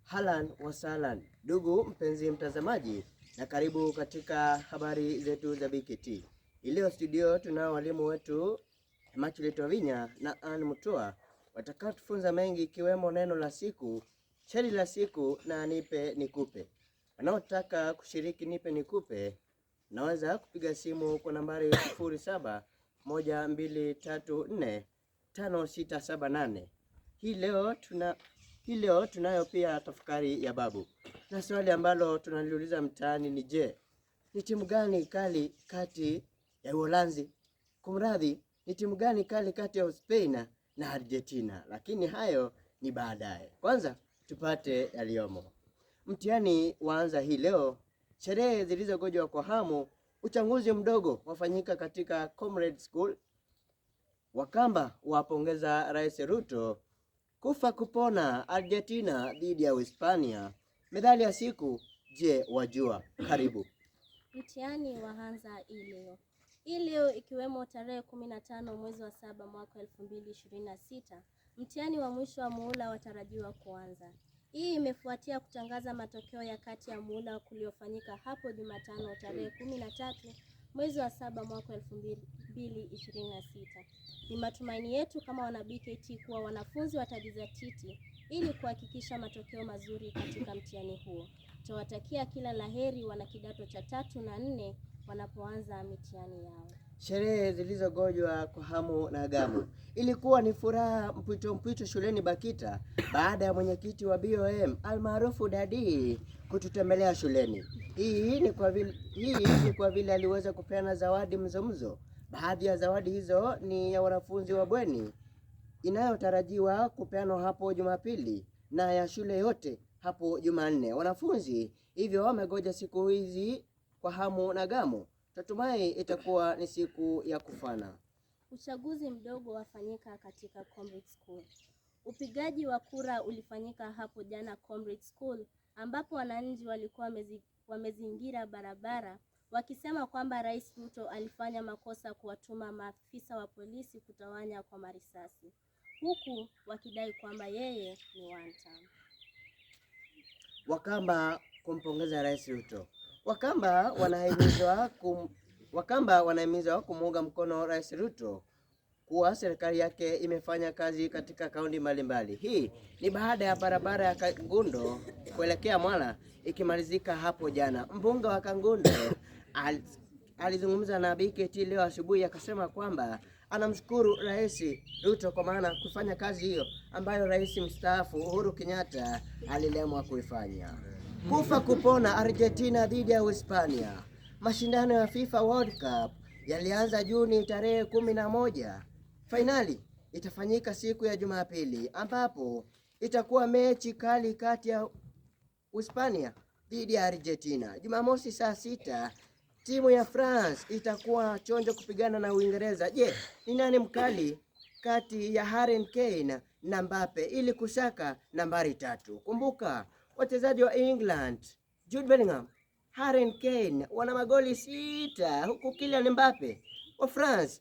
Halan wasalan, ndugu mpenzi mtazamaji, na karibu katika habari zetu za BKT. Leo studio tunao walimu wetu Immaculate Wavinya na Ann Mutua watakao tufunza mengi ikiwemo neno la siku, shairi la siku na nipe nikupe. Wanaotaka kushiriki nipe nikupe naweza kupiga simu kwa nambari 0712345678. Hii leo tunayo pia tafakari ya babu. Na swali ambalo tunaliuliza mtaani ni je, ni timu gani kali kati ya Uholanzi? Kumradhi, ni timu gani kali kati ya Spain na Argentina? Lakini hayo ni baadaye. Kwanza tupate yaliyomo. Mtihani waanza hii leo. Sherehe zilizogojwa kwa hamu, uchanguzi mdogo wafanyika katika Comrade School. Wakamba wapongeza Rais Ruto. Kufa kupona Argentina dhidi ya Hispania. Methali ya siku, je wajua? Karibu. Mtihani waanza hii leo ikiwemo tarehe 15 mwezi wa 7 mwaka 2026. Mtihani wa mwisho wa muhula watarajiwa kuanza. Hii imefuatia kutangaza matokeo ya kati ya muhula kuliofanyika hapo Jumatano tarehe 13 mwezi wa 7 mwaka 2026. Ni matumaini yetu kama wana BKT kuwa wanafunzi watajizatiti ili kuhakikisha matokeo mazuri katika mtihani huo. Tunawatakia kila laheri wana kidato cha 3 na 4 wanapoanza mitihani yao. Sherehe zilizogojwa kwa hamu na gamu. Ilikuwa ni furaha mpwito shuleni Bakita baada ya mwenyekiti wa BOM almaarufu Dadi kututembelea shuleni. Hii ni kwa vile aliweza kupeana zawadi mzomzo. Baadhi ya zawadi hizo ni ya wanafunzi wa bweni inayotarajiwa kupeanwa hapo Jumapili na ya shule yote hapo Jumanne. Wanafunzi hivyo wamegoja siku hizi kwa hamu na gamu. Tatumai itakuwa ni siku ya kufana. Uchaguzi mdogo wafanyika katika Comrade School. Upigaji wa kura ulifanyika hapo jana Comrade School, ambapo wananchi walikuwa wamezingira barabara wakisema kwamba Rais Ruto alifanya makosa kuwatuma maafisa wa polisi kutawanya kwa marisasi, huku wakidai kwamba yeye ni one term. Wakamba kumpongeza Rais Ruto. Wakamba wanahimizwa kumuunga mkono Rais Ruto kuwa serikali yake imefanya kazi katika kaunti mbalimbali. Hii ni baada ya barabara ya Kangundo kuelekea Mwala ikimalizika hapo jana. Mbunge wa Kangundo alizungumza na BKT leo asubuhi akasema kwamba anamshukuru Rais Ruto kwa maana kufanya kazi hiyo ambayo Rais mstaafu Uhuru Kenyatta alilemwa kuifanya. Kufa kupona Argentina dhidi ya Hispania. Mashindano ya FIFA World Cup yalianza Juni tarehe 11. Fainali itafanyika siku ya Jumapili ambapo itakuwa mechi kali kati ya Hispania dhidi ya Argentina. Jumamosi saa 6 timu ya France itakuwa chonjo kupigana na Uingereza. Je, ni nani mkali kati ya Harry Kane na Mbappe ili kusaka nambari 3? Kumbuka wachezaji wa England, Jude Bellingham, Harry Kane wana magoli 6 huku Kylian Mbappe wa France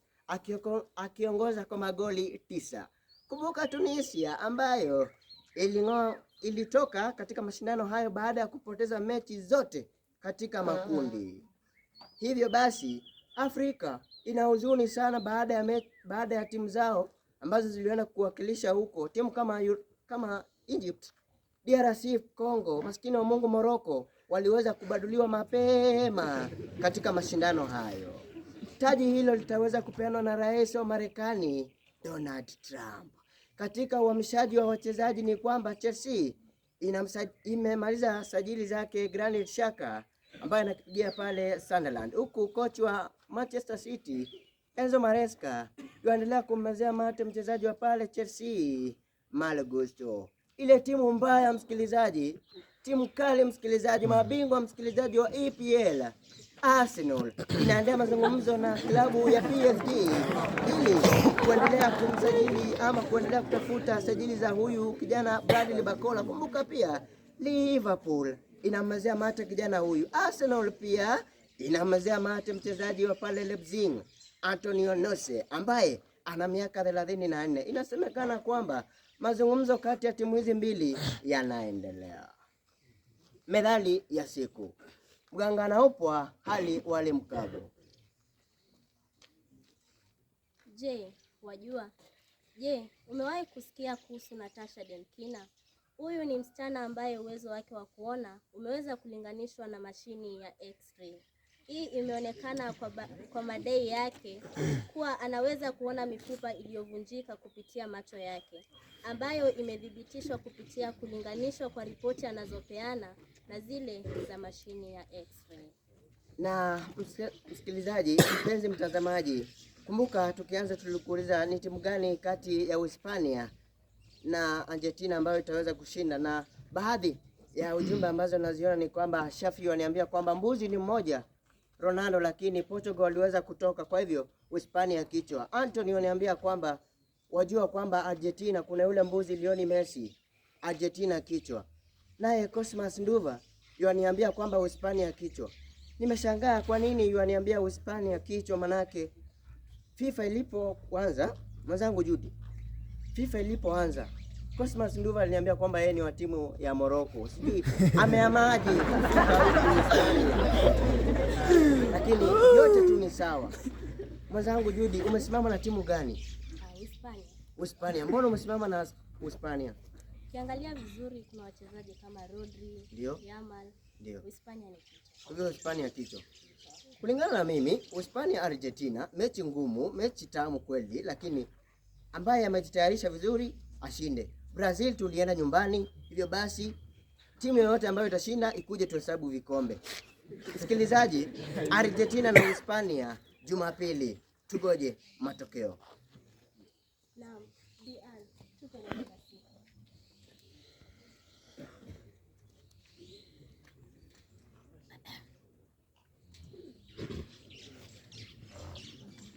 akiongoza kwa magoli 9. Kumbuka Tunisia ambayo ilitoka katika mashindano hayo baada ya kupoteza mechi zote katika makundi. Hivyo basi Afrika ina huzuni sana baada ya timu zao ambazo zilienda kuwakilisha huko, timu kama Egypt, DRC Congo, maskini wa Mungu Morocco waliweza kubaduliwa mapema katika mashindano hayo. Taji hilo litaweza kupeanwa na Rais wa Marekani Donald Trump. Katika uhamishaji wa wachezaji ni kwamba Chelsea imemaliza sajili zake Granit Xhaka ambaye anakipigia pale Sunderland, huku kocha wa Manchester City Enzo Maresca yuendelea kummezea mate mchezaji wa pale Chelsea Malo Gusto. Ile timu mbaya msikilizaji, timu kali msikilizaji, mabingwa msikilizaji wa EPL Arsenal inaendelea mazungumzo na klabu ya PSG ili kuendelea kumsajili ama kuendelea kutafuta sajili za huyu kijana Bradley Barcola. Kumbuka pia Liverpool inamazia mate kijana huyu. Arsenal pia inamazia mate mchezaji wa pale Leipzig Antonio Nose ambaye ana miaka 34. Inasemekana kwamba mazungumzo kati ya timu hizi mbili yanaendelea. Methali ya siku: mganga anaupwa hali wali mkavu. Je, umewahi kusikia kuhusu Natasha Demkina? Huyu ni msichana ambaye uwezo wake wa kuona umeweza kulinganishwa na mashini ya X-ray. Hii imeonekana kwa madai yake kuwa anaweza kuona mifupa iliyovunjika kupitia macho yake, ambayo imethibitishwa kupitia kulinganishwa kwa ripoti anazopeana na zile za mashini ya X-ray. Na msikilizaji, mpenzi mtazamaji, kumbuka tukianza tulikuuliza ni timu gani kati ya Uhispania na Argentina ambayo itaweza kushinda, na baadhi ya ujumbe ambazo naziona ni kwamba Shafi waniambia kwamba mbuzi ni mmoja Ronaldo, lakini Portugal waliweza kutoka, kwa hivyo Uhispania kichwa. Anthony waniambia kwamba wajua kwamba Argentina kuna yule mbuzi Lionel Messi, Argentina kichwa. Naye Cosmas Nduva waniambia kwamba Uhispania kichwa. Nimeshangaa kwa nini waniambia Uhispania kichwa, manake FIFA ilipoanza, mwenzangu Judy, FIFA ilipoanza Cosmas Nduva aliniambia kwamba yeye ni wa timu ya Morocco. Sijui ameamaje lakini yote tu ni sawa. Mwenzangu Judy, umesimama na timu gani? Uhispania. Mbona umesimama na Uhispania? Ukiangalia vizuri kuna wachezaji kama Rodri, Yamal. Ndio. Uhispania ni kichwa. Kwa hivyo Uhispania kichwa. Kulingana na mimi, Uhispania Argentina, mechi ngumu, mechi tamu kweli, lakini ambaye amejitayarisha vizuri ashinde. Brazil tulienda nyumbani, hivyo basi timu yoyote ambayo itashinda ikuje tuhesabu vikombe. Msikilizaji, Argentina na Hispania Jumapili, tugoje matokeo. Naam,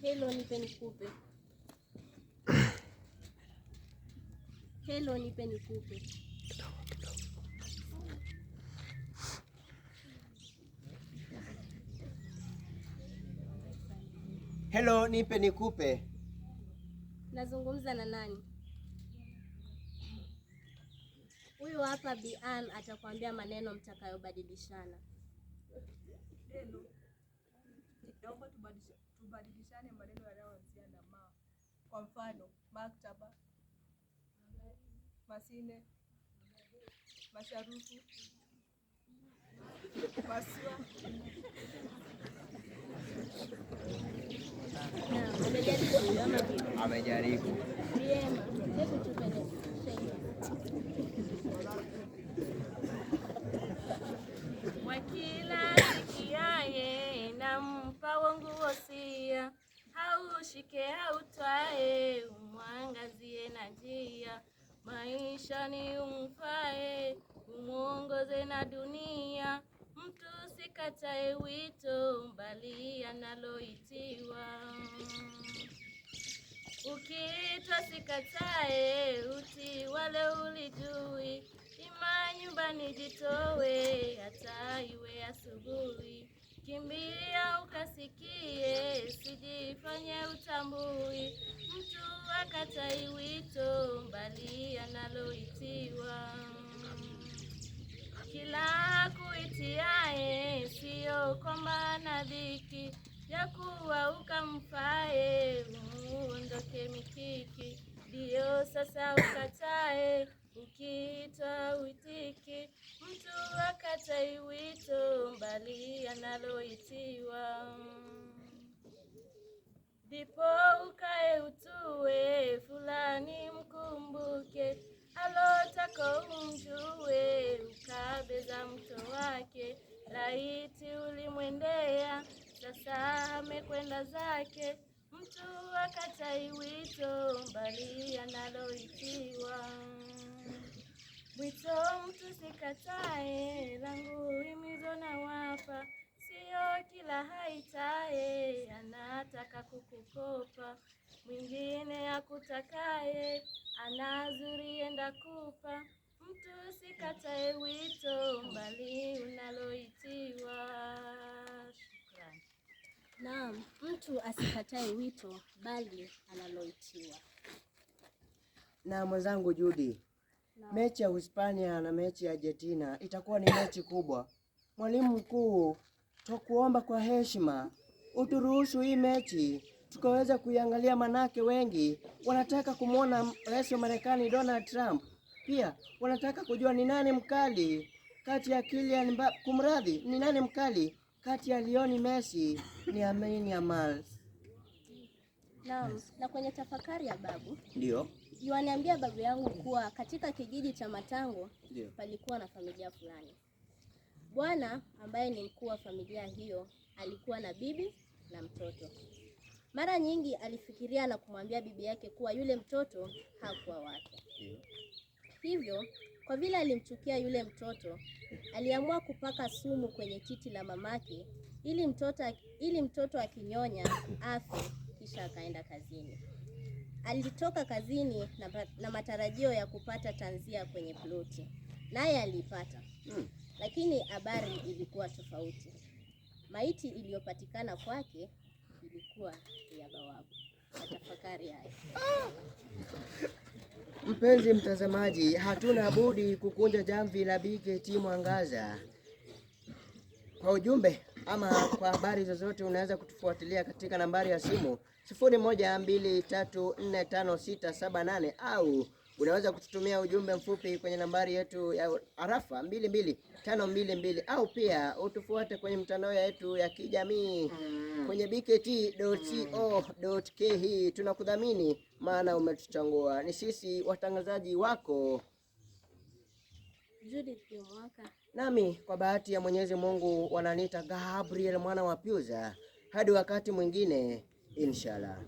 Hello, nipe nikupe. Hello, nipe nikupe. Hello, nipe nikupe. Nazungumza na nani? Huyu hapa Bian atakwambia maneno mtakayobadilishana. Hello. Naomba tubadilishane maneno yanayoanzia na ma. Kwa mfano, maktaba, masine, masharufu, maswa. Amejaribu. Vyema. Hebu tupeleke. Wakila sikiaye nampa wangu wosia, haushike hautwae, umwangazie na njia, maisha ni umfae, umuongoze na dunia, mtu sikatae wito, bali analoitiwa. Ukiitwa sikatae, uti wale ulijui, ima nyumbani jitowe, hata iwe asubuhi. Kimbia ukasikie, sijifanye utambui, mtu akatai wito, bali analoitiwa. Kila kuitiae, sio kwamba na dhiki, ya kuwa ukamfae, uondoke mikiki. Ndio sasa ukatae, ukiitwa uitiki, mtu akatai wito, bali analoitiwa. Ndipo ukae utue, fulani mkumbuke, alotaka umjue, ukabeza mto wake. Laiti ulimwendea, sasa amekwenda zake, mtu akatai wito, bali analoitiwa. Wito mtu sikatae, langu himizo na wapa, sio kila haitae, anataka kukukopa. Mwingine akutakae, anazuri enda kupa, mtu sikatae wito, bali unaloitiwa. Shukrani. Naam, mtu asikatae wito, bali analoitiwa. Na mwenzangu Judy, mechi ya Uhispania na mechi ya Argentina itakuwa ni mechi kubwa. Mwalimu mkuu, tukuomba kwa heshima uturuhusu hii mechi tukaweza kuiangalia, manake wengi wanataka kumwona rais wa Marekani Donald Trump. Pia wanataka kujua ni nani mkali kati ya Kylian Mbappe, ni nani mkali kati ya Lionel Messi ni Lamine Yamal. Naam, na kwenye tafakari ya babu, Ndio yuaniambia babu yangu kuwa katika kijiji cha Matango Ndio. palikuwa na familia fulani. Bwana ambaye ni mkuu wa familia hiyo alikuwa na bibi na mtoto. Mara nyingi alifikiria na kumwambia bibi yake kuwa yule mtoto hakuwa wake. Hivyo, kwa vile alimchukia yule mtoto, aliamua kupaka sumu kwenye titi la mamake ili mtoto akinyonya afe, kisha akaenda kazini. Alitoka kazini na matarajio ya kupata tanzia kwenye ploti. Naye alipata. Lakini habari ilikuwa tofauti. Maiti iliyopatikana kwake ilikuwa ya bawabu. Tafakari haya. Mpenzi mtazamaji, hatuna budi kukunja jamvi la BKT Mwangaza. Kwa ujumbe ama kwa habari zozote unaweza kutufuatilia katika nambari ya simu 0123456678 au unaweza kututumia ujumbe mfupi kwenye nambari yetu ya arafa 22522 au pia utufuate kwenye mtandao yetu ya kijamii kwenye bkt.co.ke. Tunakudhamini maana umetuchangua. Ni sisi watangazaji wako Judith Mwaka. Nami kwa bahati ya Mwenyezi Mungu wananiita Gabriel mwana wa Piuza. Hadi wakati mwingine, inshallah.